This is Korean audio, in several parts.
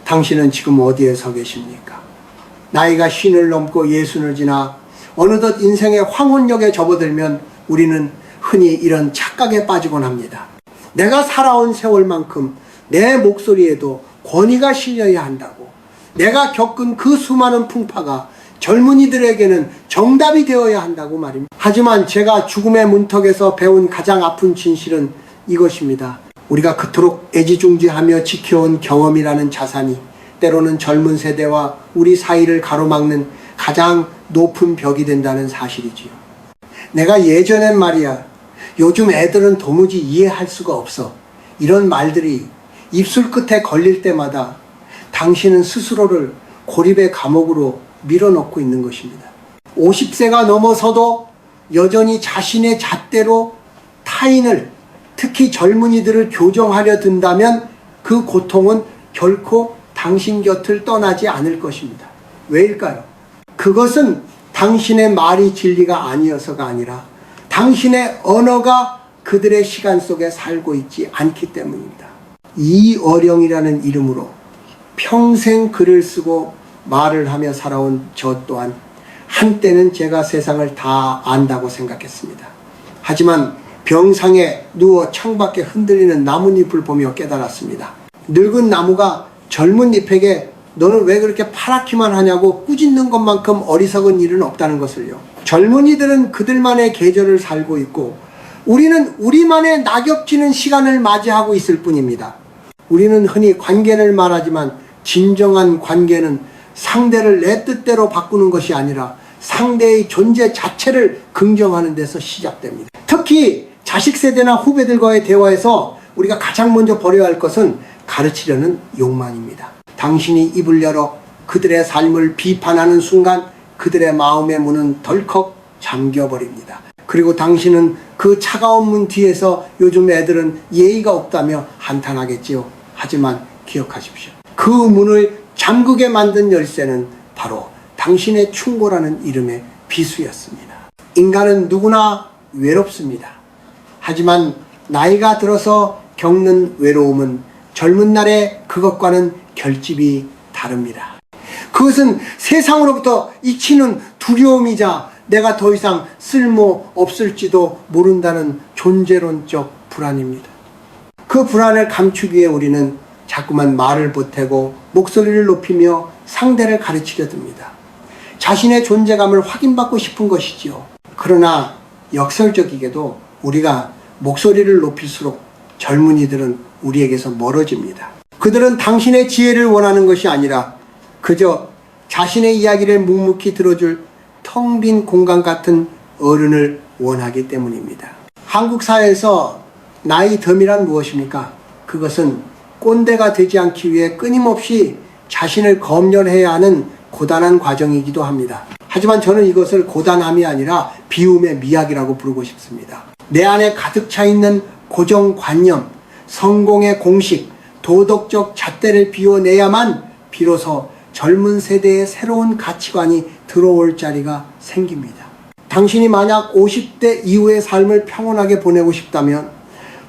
당신은 지금 어디에 서 계십니까? 나이가 50을 넘고 60을 지나 어느덧 인생의 황혼역에 접어들면 우리는 흔히 이런 착각에 빠지곤 합니다. 내가 살아온 세월만큼 내 목소리에도 권위가 실려야 한다고, 내가 겪은 그 수많은 풍파가 젊은이들에게는 정답이 되어야 한다고 말입니다. 하지만 제가 죽음의 문턱에서 배운 가장 아픈 진실은 이것입니다. 우리가 그토록 애지중지하며 지켜온 경험이라는 자산이 때로는 젊은 세대와 우리 사이를 가로막는 가장 높은 벽이 된다는 사실이지요. 내가 예전엔 말이야, 요즘 애들은 도무지 이해할 수가 없어, 이런 말들이 입술 끝에 걸릴 때마다 당신은 스스로를 고립의 감옥으로 밀어넣고 있는 것입니다. 50세가 넘어서도 여전히 자신의 잣대로 타인을, 특히 젊은이들을 교정하려 든다면 그 고통은 결코 당신 곁을 떠나지 않을 것입니다. 왜일까요? 그것은 당신의 말이 진리가 아니어서가 아니라 당신의 언어가 그들의 시간 속에 살고 있지 않기 때문입니다. 이어령이라는 이름으로 평생 글을 쓰고 말을 하며 살아온 저 또한 한때는 제가 세상을 다 안다고 생각했습니다. 하지만 병상에 누워 창밖에 흔들리는 나뭇잎을 보며 깨달았습니다. 늙은 나무가 젊은 잎에게 너는 왜 그렇게 파랗기만 하냐고 꾸짖는 것만큼 어리석은 일은 없다는 것을요. 젊은이들은 그들만의 계절을 살고 있고 우리는 우리만의 낙엽지는 시간을 맞이하고 있을 뿐입니다. 우리는 흔히 관계를 말하지만 진정한 관계는 상대를 내 뜻대로 바꾸는 것이 아니라 상대의 존재 자체를 긍정하는 데서 시작됩니다. 특히 자식 세대나 후배들과의 대화에서 우리가 가장 먼저 버려야 할 것은 가르치려는 욕망입니다. 당신이 입을 열어 그들의 삶을 비판하는 순간 그들의 마음의 문은 덜컥 잠겨버립니다. 그리고 당신은 그 차가운 문 뒤에서 요즘 애들은 예의가 없다며 한탄하겠지요. 하지만 기억하십시오. 그 문을 잠그게 만든 열쇠는 바로 당신의 충고라는 이름의 비수였습니다. 인간은 누구나 외롭습니다. 하지만 나이가 들어서 겪는 외로움은 젊은 날의 그것과는 결집이 다릅니다. 그것은 세상으로부터 잊히는 두려움이자 내가 더 이상 쓸모 없을지도 모른다는 존재론적 불안입니다. 그 불안을 감추기 위해 우리는 자꾸만 말을 보태고 목소리를 높이며 상대를 가르치려 듭니다. 자신의 존재감을 확인받고 싶은 것이지요. 그러나 역설적이게도 우리가 목소리를 높일수록 젊은이들은 우리에게서 멀어집니다. 그들은 당신의 지혜를 원하는 것이 아니라 그저 자신의 이야기를 묵묵히 들어줄 텅 빈 공간 같은 어른을 원하기 때문입니다. 한국 사회에서 나이 덤이란 무엇입니까? 그것은 꼰대가 되지 않기 위해 끊임없이 자신을 검열해야 하는 고단한 과정이기도 합니다. 하지만 저는 이것을 고단함이 아니라 비움의 미학이라고 부르고 싶습니다. 내 안에 가득 차 있는 고정관념, 성공의 공식, 도덕적 잣대를 비워내야만 비로소 젊은 세대의 새로운 가치관이 들어올 자리가 생깁니다. 당신이 만약 50대 이후의 삶을 평온하게 보내고 싶다면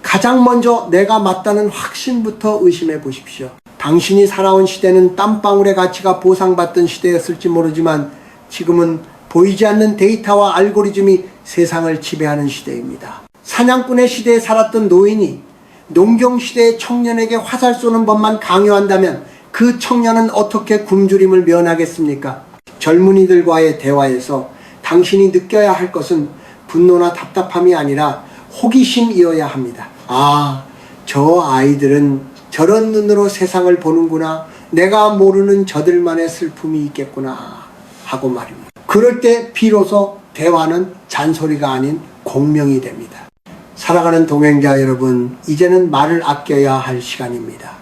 가장 먼저 내가 맞다는 확신부터 의심해 보십시오. 당신이 살아온 시대는 땀방울의 가치가 보상받던 시대였을지 모르지만 지금은 보이지 않는 데이터와 알고리즘이 세상을 지배하는 시대입니다. 사냥꾼의 시대에 살았던 노인이 농경시대의 청년에게 화살 쏘는 법만 강요한다면 그 청년은 어떻게 굶주림을 면하겠습니까? 젊은이들과의 대화에서 당신이 느껴야 할 것은 분노나 답답함이 아니라 호기심이어야 합니다. 아, 저 아이들은 저런 눈으로 세상을 보는구나. 내가 모르는 저들만의 슬픔이 있겠구나 하고 말입니다. 그럴 때 비로소 대화는 잔소리가 아닌 공명이 됩니다. 사랑하는 동행자 여러분, 이제는 말을 아껴야 할 시간입니다.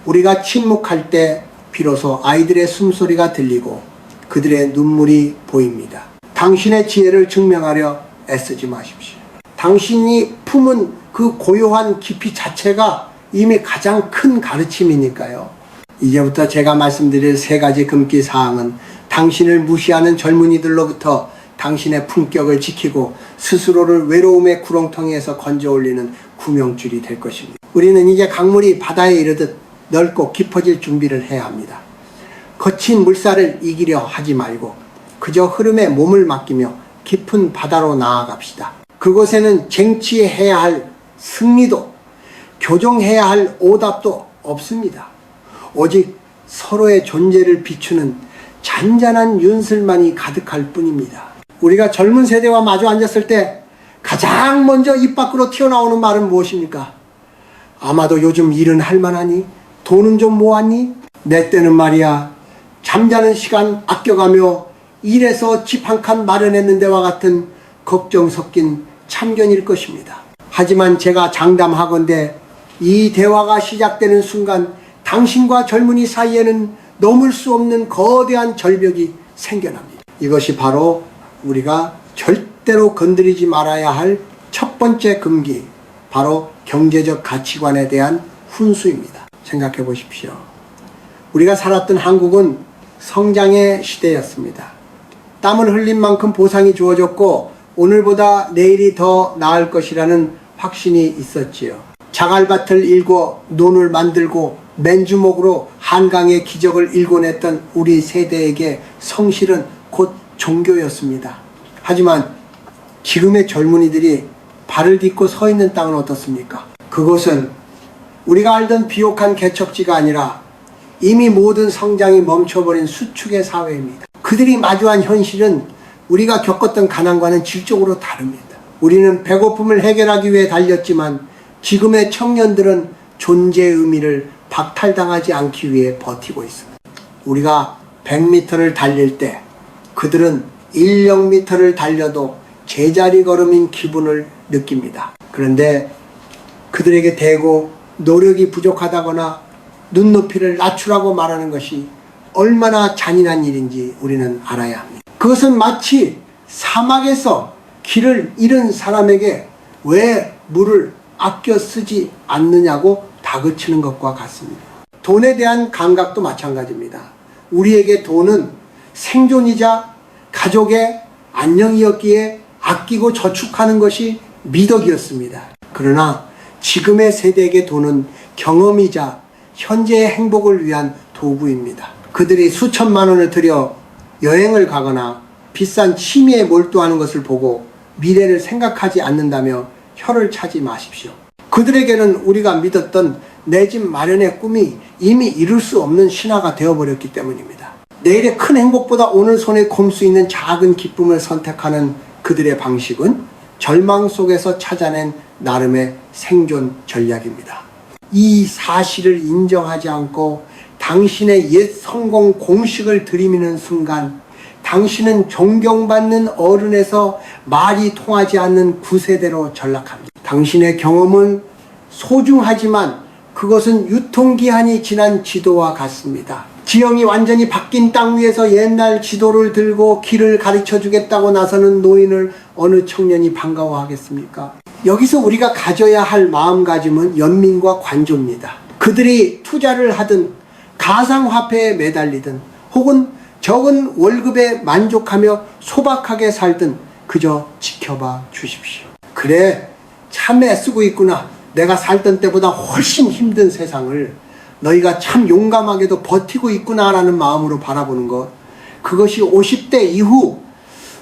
우리가 침묵할 때 비로소 아이들의 숨소리가 들리고 그들의 눈물이 보입니다. 당신의 지혜를 증명하려 애쓰지 마십시오. 당신이 품은 그 고요한 깊이 자체가 이미 가장 큰 가르침이니까요. 이제부터 제가 말씀드릴 3가지 금기 사항은 당신을 무시하는 젊은이들로부터 당신의 품격을 지키고 스스로를 외로움의 구렁텅이에서 건져 올리는 구명줄이 될 것입니다. 우리는 이제 강물이 바다에 이르듯 넓고 깊어질 준비를 해야 합니다. 거친 물살을 이기려 하지 말고 그저 흐름에 몸을 맡기며 깊은 바다로 나아갑시다. 그곳에는 쟁취해야 할 승리도 교정해야 할 오답도 없습니다. 오직 서로의 존재를 비추는 잔잔한 윤슬만이 가득할 뿐입니다. 우리가 젊은 세대와 마주 앉았을 때 가장 먼저 입 밖으로 튀어나오는 말은 무엇입니까? 아마도 요즘 일은 할만하니? 돈은 좀 모았니? 내 때는 말이야 잠자는 시간 아껴가며 일해서 집 한 칸 마련했는데와 같은 걱정 섞인 참견일 것입니다. 하지만 제가 장담하건대 이 대화가 시작되는 순간 당신과 젊은이 사이에는 넘을 수 없는 거대한 절벽이 생겨납니다. 이것이 바로 우리가 절대로 건드리지 말아야 할 첫 번째 금기, 바로 경제적 가치관에 대한 훈수입니다. 생각해 보십시오. 우리가 살았던 한국은 성장의 시대였습니다. 땀을 흘린 만큼 보상이 주어졌고 오늘보다 내일이 더 나을 것이라는 확신이 있었지요. 자갈밭을 일궈 논을 만들고 맨주먹으로 한강의 기적을 일궈냈던 우리 세대에게 성실은 곧 종교였습니다. 하지만 지금의 젊은이들이 발을 딛고 서 있는 땅은 어떻습니까? 그곳은 우리가 알던 비옥한 개척지가 아니라 이미 모든 성장이 멈춰버린 수축의 사회입니다. 그들이 마주한 현실은 우리가 겪었던 가난과는 질적으로 다릅니다. 우리는 배고픔을 해결하기 위해 달렸지만 지금의 청년들은 존재의 의미를 박탈당하지 않기 위해 버티고 있습니다. 우리가 100m를 달릴 때 그들은 100m를 달려도 제자리 걸음인 기분을 느낍니다. 그런데 그들에게 대고 노력이 부족하다거나 눈높이를 낮추라고 말하는 것이 얼마나 잔인한 일인지 우리는 알아야 합니다. 그것은 마치 사막에서 길을 잃은 사람에게 왜 물을 아껴 쓰지 않느냐고 다그치는 것과 같습니다. 돈에 대한 감각도 마찬가지입니다. 우리에게 돈은 생존이자 가족의 안녕이었기에 아끼고 저축하는 것이 미덕이었습니다. 그러나 지금의 세대에게 돈은 경험이자 현재의 행복을 위한 도구입니다. 그들이 수천만 원을 들여 여행을 가거나 비싼 취미에 몰두하는 것을 보고 미래를 생각하지 않는다며 혀를 차지 마십시오. 그들에게는 우리가 믿었던 내 집 마련의 꿈이 이미 이룰 수 없는 신화가 되어버렸기 때문입니다. 내일의 큰 행복보다 오늘 손에 쿰 수 있는 작은 기쁨을 선택하는 그들의 방식은 절망 속에서 찾아낸 나름의 생존 전략입니다. 이 사실을 인정하지 않고 당신의 옛 성공 공식을 들이미는 순간 당신은 존경받는 어른에서 말이 통하지 않는 구세대로 전락합니다. 당신의 경험은 소중하지만 그것은 유통기한이 지난 지도와 같습니다. 지형이 완전히 바뀐 땅 위에서 옛날 지도를 들고 길을 가르쳐 주겠다고 나서는 노인을 어느 청년이 반가워하겠습니까? 여기서 우리가 가져야 할 마음가짐은 연민과 관조입니다. 그들이 투자를 하든 가상화폐에 매달리든 혹은 적은 월급에 만족하며 소박하게 살든 그저 지켜봐 주십시오. 그래, 참 애쓰고 있구나. 내가 살던 때보다 훨씬 힘든 세상을 너희가 참 용감하게도 버티고 있구나라는 마음으로 바라보는 것, 그것이 50대 이후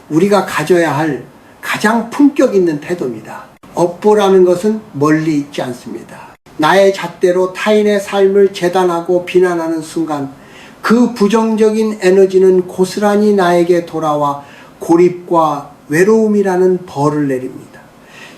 우리가 가져야 할 가장 품격 있는 태도입니다. 업보라는 것은 멀리 있지 않습니다. 나의 잣대로 타인의 삶을 재단하고 비난하는 순간 그 부정적인 에너지는 고스란히 나에게 돌아와 고립과 외로움이라는 벌을 내립니다.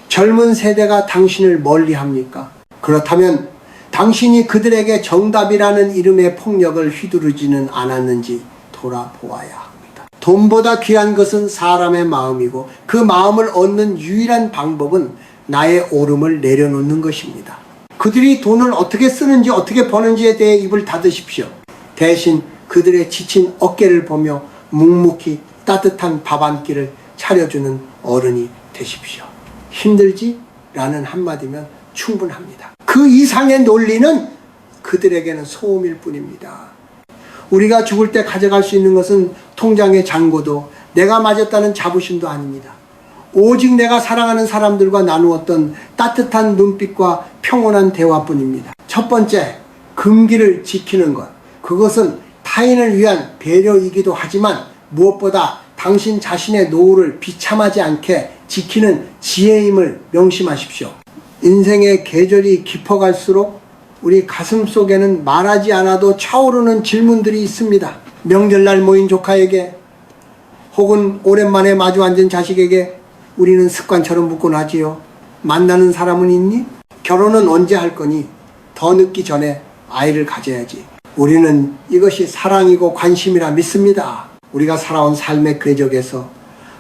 젊은 세대가 당신을 멀리합니까? 그렇다면 당신이 그들에게 정답이라는 이름의 폭력을 휘두르지는 않았는지 돌아보아야 합니다. 돈보다 귀한 것은 사람의 마음이고 그 마음을 얻는 유일한 방법은 나의 오름을 내려놓는 것입니다. 그들이 돈을 어떻게 쓰는지 어떻게 버는지에 대해 입을 닫으십시오. 대신 그들의 지친 어깨를 보며 묵묵히 따뜻한 밥 한 끼를 차려주는 어른이 되십시오. 힘들지? 라는 한마디면 충분합니다. 그 이상의 논리는 그들에게는 소음일 뿐입니다. 우리가 죽을 때 가져갈 수 있는 것은 통장의 잔고도 내가 맞았다는 자부심도 아닙니다. 오직 내가 사랑하는 사람들과 나누었던 따뜻한 눈빛과 평온한 대화뿐입니다. 첫 번째, 금기를 지키는 것, 그것은 타인을 위한 배려이기도 하지만 무엇보다 당신 자신의 노후를 비참하지 않게 지키는 지혜임을 명심하십시오. 인생의 계절이 깊어갈수록 우리 가슴 속에는 말하지 않아도 차오르는 질문들이 있습니다. 명절날 모인 조카에게 혹은 오랜만에 마주 앉은 자식에게 우리는 습관처럼 묻곤 하지요. 만나는 사람은 있니? 결혼은 언제 할 거니? 더 늦기 전에 아이를 가져야지. 우리는 이것이 사랑이고 관심이라 믿습니다. 우리가 살아온 삶의 궤적에서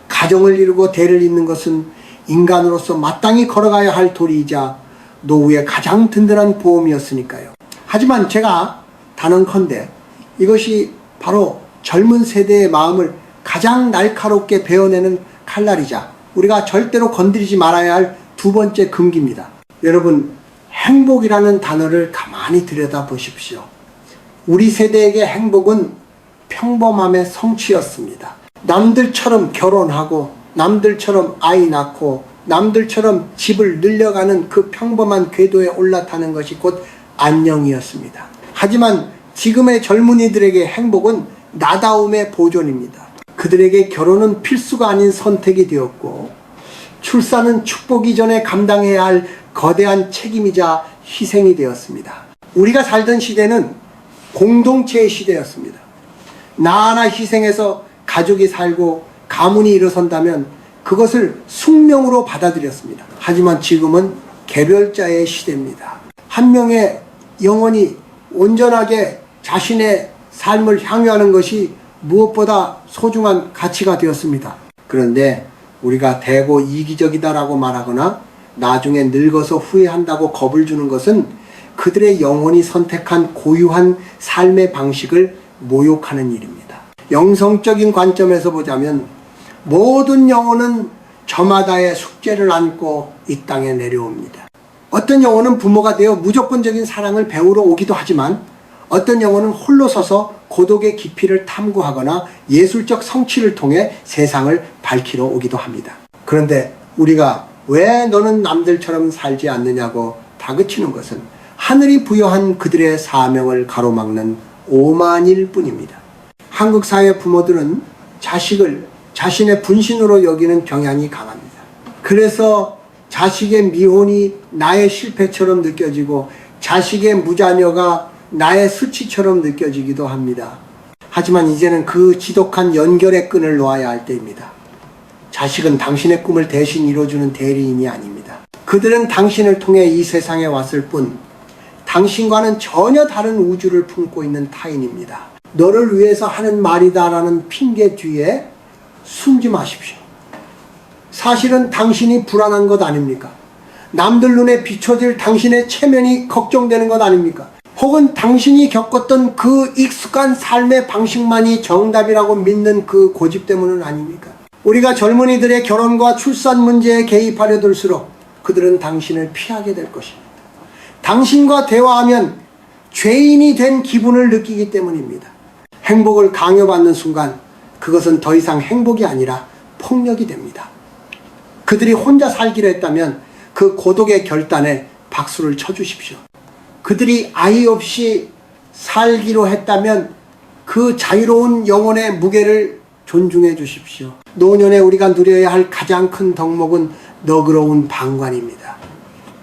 가정을 이루고 대를 잇는 것은 인간으로서 마땅히 걸어가야 할 도리이자 노후의 가장 든든한 보험이었으니까요. 하지만 제가 단언컨대 이것이 바로 젊은 세대의 마음을 가장 날카롭게 베어내는 칼날이자 우리가 절대로 건드리지 말아야 할 두 번째 금기입니다. 여러분, 행복이라는 단어를 가만히 들여다보십시오. 우리 세대에게 행복은 평범함의 성취였습니다. 남들처럼 결혼하고 남들처럼 아이 낳고 남들처럼 집을 늘려가는 그 평범한 궤도에 올라타는 것이 곧 안녕이었습니다. 하지만 지금의 젊은이들에게 행복은 나다움의 보존입니다. 그들에게 결혼은 필수가 아닌 선택이 되었고 출산은 축복이 전에 감당해야 할 거대한 책임이자 희생이 되었습니다. 우리가 살던 시대는 공동체의 시대였습니다. 나 하나 희생해서 가족이 살고 가문이 일어선다면 그것을 숙명으로 받아들였습니다. 하지만 지금은 개별자의 시대입니다. 한 명의 영혼이 온전하게 자신의 삶을 향유하는 것이 무엇보다 소중한 가치가 되었습니다. 그런데 우리가 대고 이기적이다라고 말하거나 나중에 늙어서 후회한다고 겁을 주는 것은 그들의 영혼이 선택한 고유한 삶의 방식을 모욕하는 일입니다. 영성적인 관점에서 보자면 모든 영혼은 저마다의 숙제를 안고 이 땅에 내려옵니다. 어떤 영혼은 부모가 되어 무조건적인 사랑을 배우러 오기도 하지만 어떤 영혼은 홀로 서서 고독의 깊이를 탐구하거나 예술적 성취를 통해 세상을 밝히러 오기도 합니다. 그런데 우리가 왜 너는 남들처럼 살지 않느냐고 다그치는 것은 하늘이 부여한 그들의 사명을 가로막는 오만일 뿐입니다. 한국 사회 부모들은 자식을 자신의 분신으로 여기는 경향이 강합니다. 그래서 자식의 미혼이 나의 실패처럼 느껴지고 자식의 무자녀가 나의 수치처럼 느껴지기도 합니다. 하지만 이제는 그 지독한 연결의 끈을 놓아야 할 때입니다. 자식은 당신의 꿈을 대신 이뤄주는 대리인이 아닙니다. 그들은 당신을 통해 이 세상에 왔을 뿐 당신과는 전혀 다른 우주를 품고 있는 타인입니다. 너를 위해서 하는 말이다라는 핑계 뒤에 숨지 마십시오. 사실은 당신이 불안한 것 아닙니까? 남들 눈에 비춰질 당신의 체면이 걱정되는 것 아닙니까? 혹은 당신이 겪었던 그 익숙한 삶의 방식만이 정답이라고 믿는 그 고집 때문은 아닙니까? 우리가 젊은이들의 결혼과 출산 문제에 개입하려 들수록 그들은 당신을 피하게 될 것입니다. 당신과 대화하면 죄인이 된 기분을 느끼기 때문입니다. 행복을 강요받는 순간 그것은 더 이상 행복이 아니라 폭력이 됩니다. 그들이 혼자 살기로 했다면 그 고독의 결단에 박수를 쳐주십시오. 그들이 아이 없이 살기로 했다면 그 자유로운 영혼의 무게를 존중해 주십시오. 노년에 우리가 누려야 할 가장 큰 덕목은 너그러운 방관입니다.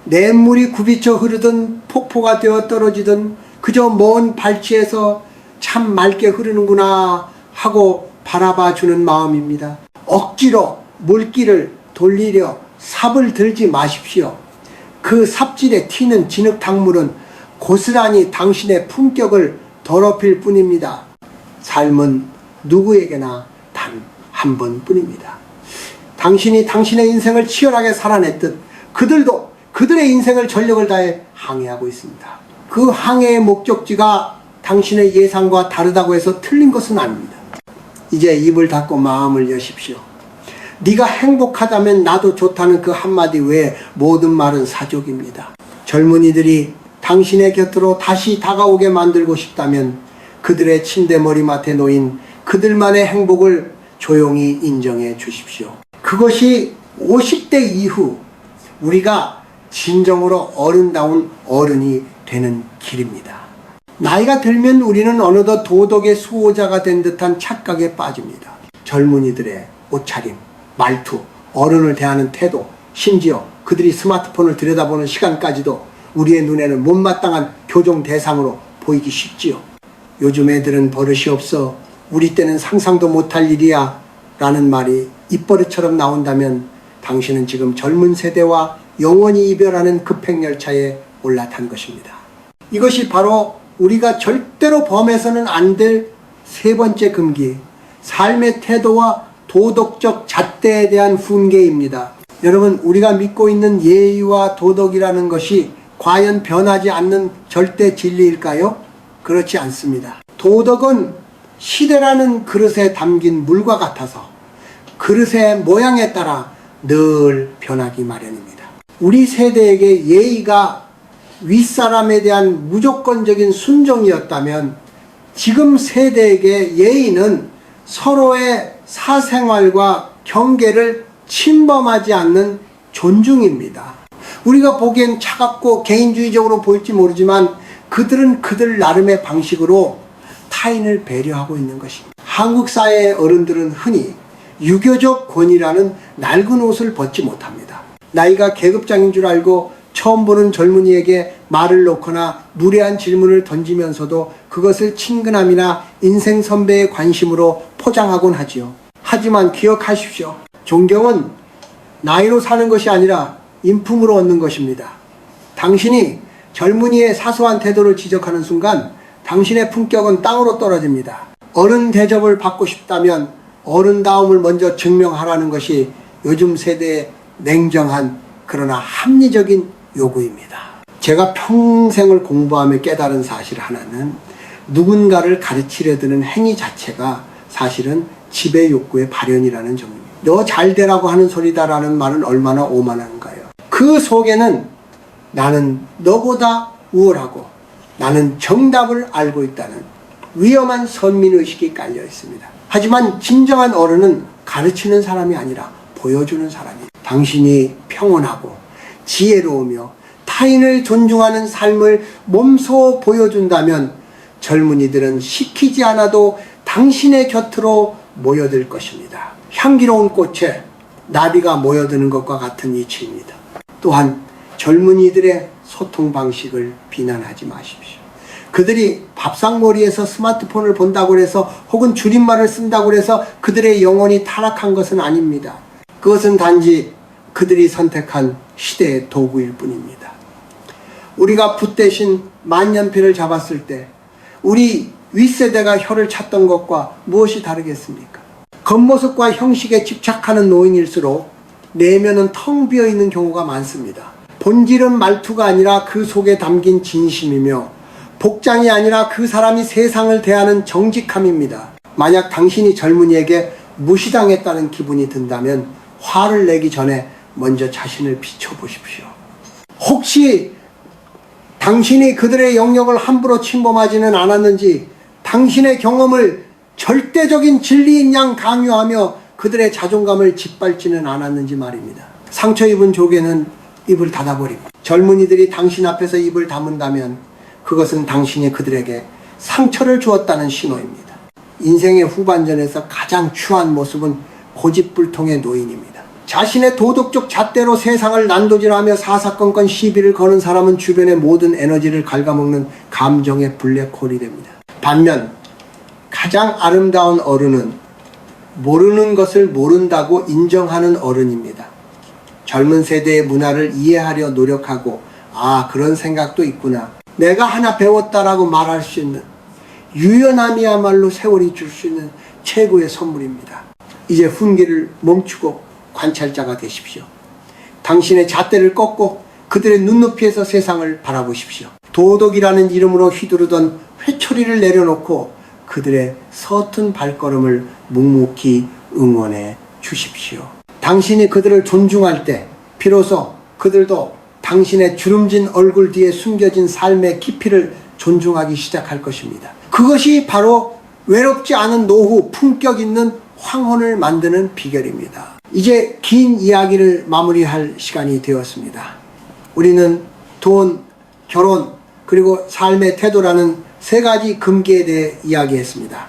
냇물이 굽이쳐 흐르든 폭포가 되어 떨어지든 그저 먼 발치에서 참 맑게 흐르는구나 하고 바라봐 주는 마음입니다. 억지로 물길을 돌리려 삽을 들지 마십시오. 그 삽질에 튀는 진흙탕물은 고스란히 당신의 품격을 더럽힐 뿐입니다. 삶은 누구에게나 단 한 번뿐입니다. 당신이 당신의 인생을 치열하게 살아냈듯 그들도 그들의 인생을 전력을 다해 항해하고 있습니다. 그 항해의 목적지가 당신의 예상과 다르다고 해서 틀린 것은 아닙니다. 이제 입을 닫고 마음을 여십시오. 네가 행복하다면 나도 좋다는 그 한마디 외에 모든 말은 사족입니다. 젊은이들이 당신의 곁으로 다시 다가오게 만들고 싶다면 그들의 침대 머리맡에 놓인 그들만의 행복을 조용히 인정해 주십시오. 그것이 50대 이후 우리가 진정으로 어른다운 어른이 되는 길입니다. 나이가 들면 우리는 어느덧 도덕의 수호자가 된 듯한 착각에 빠집니다. 젊은이들의 옷차림, 말투, 어른을 대하는 태도, 심지어 그들이 스마트폰을 들여다보는 시간까지도 우리의 눈에는 못마땅한 교정 대상으로 보이기 쉽지요. 요즘 애들은 버릇이 없어 우리 때는 상상도 못할 일이야 라는 말이 입버릇처럼 나온다면 당신은 지금 젊은 세대와 영원히 이별하는 급행열차에 올라탄 것입니다. 이것이 바로 우리가 절대로 범해서는 안 될 세 번째 금기, 삶의 태도와 도덕적 잣대에 대한 훈계입니다. 여러분, 우리가 믿고 있는 예의와 도덕이라는 것이 과연 변하지 않는 절대 진리일까요? 그렇지 않습니다. 도덕은 시대라는 그릇에 담긴 물과 같아서 그릇의 모양에 따라 늘 변하기 마련입니다. 우리 세대에게 예의가 윗사람에 대한 무조건적인 순종이었다면 지금 세대에게 예의는 서로의 사생활과 경계를 침범하지 않는 존중입니다. 우리가 보기엔 차갑고 개인주의적으로 보일지 모르지만 그들은 그들 나름의 방식으로 타인을 배려하고 있는 것입니다. 한국 사회의 어른들은 흔히 유교적 권위라는 낡은 옷을 벗지 못합니다. 나이가 계급장인 줄 알고 처음 보는 젊은이에게 말을 놓거나 무례한 질문을 던지면서도 그것을 친근함이나 인생 선배의 관심으로 포장하곤 하지요. 하지만 기억하십시오. 존경은 나이로 사는 것이 아니라 인품으로 얻는 것입니다. 당신이 젊은이의 사소한 태도를 지적하는 순간 당신의 품격은 땅으로 떨어집니다. 어른 대접을 받고 싶다면 어른다움을 먼저 증명하라는 것이 요즘 세대의 냉정한 그러나 합리적인 요구입니다. 제가 평생을 공부하며 깨달은 사실 하나는 누군가를 가르치려 드는 행위 자체가 사실은 지배 욕구의 발현이라는 점입니다. 너 잘되라고 하는 소리다라는 말은 얼마나 오만한가요? 그 속에는 나는 너보다 우월하고 나는 정답을 알고 있다는 위험한 선민의식이 깔려 있습니다. 하지만 진정한 어른은 가르치는 사람이 아니라 보여주는 사람이에요. 당신이 평온하고 지혜로우며 타인을 존중하는 삶을 몸소 보여준다면 젊은이들은 시키지 않아도 당신의 곁으로 모여들 것입니다. 향기로운 꽃에 나비가 모여드는 것과 같은 이치입니다. 또한 젊은이들의 소통 방식을 비난하지 마십시오. 그들이 밥상머리에서 스마트폰을 본다고 해서 혹은 줄임말을 쓴다고 해서 그들의 영혼이 타락한 것은 아닙니다. 그것은 단지 그들이 선택한 시대의 도구일 뿐입니다. 우리가 붓 대신 만년필을 잡았을 때 우리 윗세대가 혀를 찾던 것과 무엇이 다르겠습니까? 겉모습과 형식에 집착하는 노인일수록 내면은 텅 비어있는 경우가 많습니다. 본질은 말투가 아니라 그 속에 담긴 진심이며 복장이 아니라 그 사람이 세상을 대하는 정직함입니다. 만약 당신이 젊은이에게 무시당했다는 기분이 든다면 화를 내기 전에 먼저 자신을 비춰보십시오. 혹시 당신이 그들의 영역을 함부로 침범하지는 않았는지 당신의 경험을 절대적인 진리인 양 강요하며 그들의 자존감을 짓밟지는 않았는지 말입니다. 상처 입은 조개는 입을 닫아버리고 젊은이들이 당신 앞에서 입을 다문다면 그것은 당신이 그들에게 상처를 주었다는 신호입니다. 인생의 후반전에서 가장 추한 모습은 고집불통의 노인입니다. 자신의 도덕적 잣대로 세상을 난도질하며 사사건건 시비를 거는 사람은 주변의 모든 에너지를 갉아먹는 감정의 블랙홀이 됩니다. 반면 가장 아름다운 어른은 모르는 것을 모른다고 인정하는 어른입니다. 젊은 세대의 문화를 이해하려 노력하고 아 그런 생각도 있구나. 내가 하나 배웠다라고 말할 수 있는 유연함이야말로 세월이 줄 수 있는 최고의 선물입니다. 이제 훈계를 멈추고 관찰자가 되십시오. 당신의 잣대를 꺾고 그들의 눈높이에서 세상을 바라보십시오. 도덕이라는 이름으로 휘두르던 회초리를 내려놓고 그들의 서툰 발걸음을 묵묵히 응원해 주십시오. 당신이 그들을 존중할 때 비로소 그들도 당신의 주름진 얼굴 뒤에 숨겨진 삶의 깊이를 존중하기 시작할 것입니다. 그것이 바로 외롭지 않은 노후, 품격 있는 황혼을 만드는 비결입니다. 이제 긴 이야기를 마무리할 시간이 되었습니다. 우리는 돈, 결혼, 그리고 삶의 태도라는 세 가지 금기에 대해 이야기했습니다.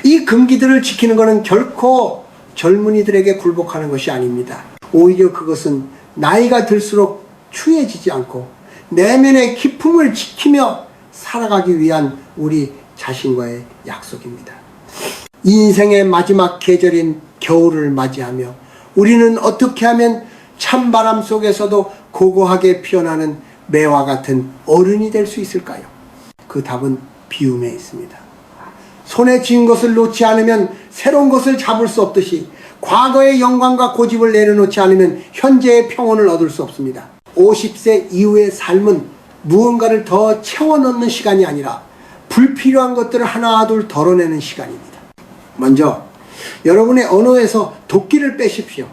이 금기들을 지키는 것은 결코 젊은이들에게 굴복하는 것이 아닙니다. 오히려 그것은 나이가 들수록 추해지지 않고 내면의 기품을 지키며 살아가기 위한 우리 자신과의 약속입니다. 인생의 마지막 계절인 겨울을 맞이하며 우리는 어떻게 하면 찬바람 속에서도 고고하게 피어나는 매와 같은 어른이 될 수 있을까요? 그 답은 비움에 있습니다. 손에 쥔 것을 놓지 않으면 새로운 것을 잡을 수 없듯이 과거의 영광과 고집을 내려놓지 않으면 현재의 평온을 얻을 수 없습니다. 50세 이후의 삶은 무언가를 더 채워넣는 시간이 아니라 불필요한 것들을 하나둘 덜어내는 시간입니다. 먼저 여러분의 언어에서 도끼를 빼십시오.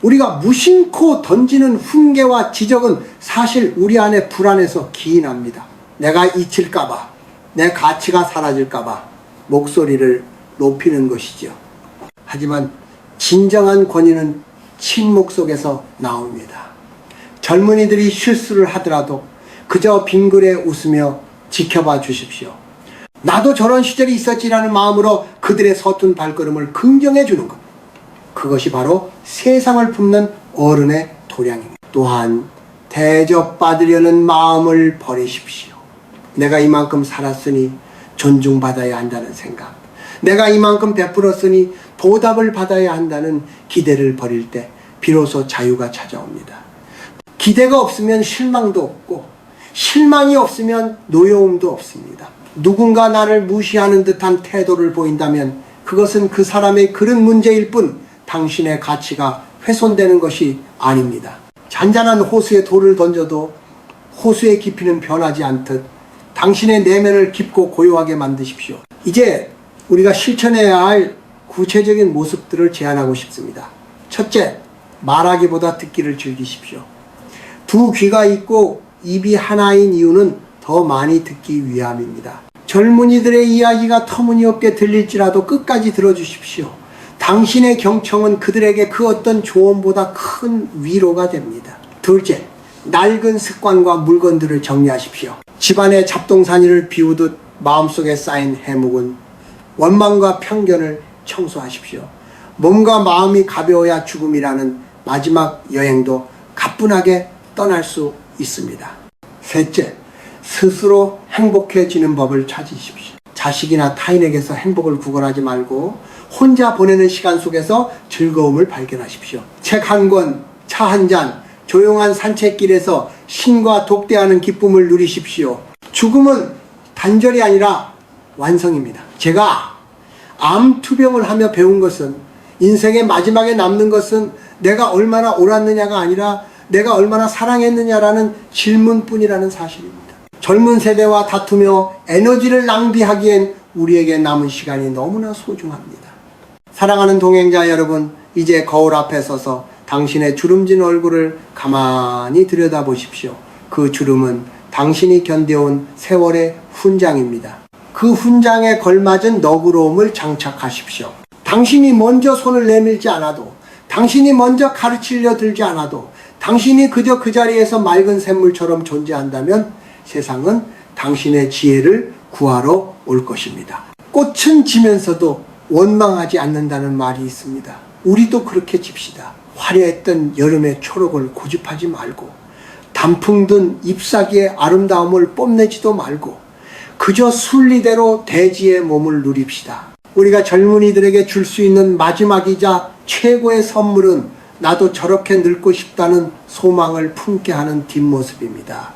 우리가 무심코 던지는 훈계와 지적은 사실 우리 안에 불안해서 기인합니다. 내가 잊힐까봐, 내 가치가 사라질까봐 목소리를 높이는 것이죠. 하지만 진정한 권위는 침묵 속에서 나옵니다. 젊은이들이 실수를 하더라도 그저 빙그레 웃으며 지켜봐 주십시오. 나도 저런 시절이 있었지라는 마음으로 그들의 서툰 발걸음을 긍정해 주는 것. 그것이 바로 세상을 품는 어른의 도량입니다. 또한 대접받으려는 마음을 버리십시오. 내가 이만큼 살았으니 존중받아야 한다는 생각, 내가 이만큼 베풀었으니 보답을 받아야 한다는 기대를 버릴 때 비로소 자유가 찾아옵니다. 기대가 없으면 실망도 없고 실망이 없으면 노여움도 없습니다. 누군가 나를 무시하는 듯한 태도를 보인다면 그것은 그 사람의 그런 문제일 뿐 당신의 가치가 훼손되는 것이 아닙니다. 잔잔한 호수에 돌을 던져도 호수의 깊이는 변하지 않듯 당신의 내면을 깊고 고요하게 만드십시오. 이제 우리가 실천해야 할 구체적인 모습들을 제안하고 싶습니다. 첫째, 말하기보다 듣기를 즐기십시오. 두 귀가 있고 입이 하나인 이유는 더 많이 듣기 위함입니다. 젊은이들의 이야기가 터무니없게 들릴지라도 끝까지 들어주십시오. 당신의 경청은 그들에게 그 어떤 조언보다 큰 위로가 됩니다. 둘째, 낡은 습관과 물건들을 정리하십시오. 집안의 잡동사니를 비우듯 마음속에 쌓인 해묵은 원망과 편견을 청소하십시오. 몸과 마음이 가벼워야 죽음이라는 마지막 여행도 가뿐하게 떠날 수 있습니다. 셋째, 스스로 행복해지는 법을 찾으십시오. 자식이나 타인에게서 행복을 구걸하지 말고 혼자 보내는 시간 속에서 즐거움을 발견하십시오. 책 한 권, 차 한 잔, 조용한 산책길에서 신과 독대하는 기쁨을 누리십시오. 죽음은 단절이 아니라 완성입니다. 제가 암투병을 하며 배운 것은 인생의 마지막에 남는 것은 내가 얼마나 옳았느냐가 아니라 내가 얼마나 사랑했느냐라는 질문뿐이라는 사실입니다. 젊은 세대와 다투며 에너지를 낭비하기엔 우리에게 남은 시간이 너무나 소중합니다. 사랑하는 동행자 여러분, 이제 거울 앞에 서서 당신의 주름진 얼굴을 가만히 들여다보십시오. 그 주름은 당신이 견뎌온 세월의 훈장입니다. 그 훈장에 걸맞은 너그러움을 장착하십시오. 당신이 먼저 손을 내밀지 않아도, 당신이 먼저 가르치려 들지 않아도, 당신이 그저 그 자리에서 맑은 샘물처럼 존재한다면 세상은 당신의 지혜를 구하러 올 것입니다. 꽃은 지면서도 원망하지 않는다는 말이 있습니다. 우리도 그렇게 집시다. 화려했던 여름의 초록을 고집하지 말고 단풍 든 잎사귀의 아름다움을 뽐내지도 말고 그저 순리대로 대지의 몸을 누립시다. 우리가 젊은이들에게 줄 수 있는 마지막이자 최고의 선물은 나도 저렇게 늙고 싶다는 소망을 품게 하는 뒷모습입니다.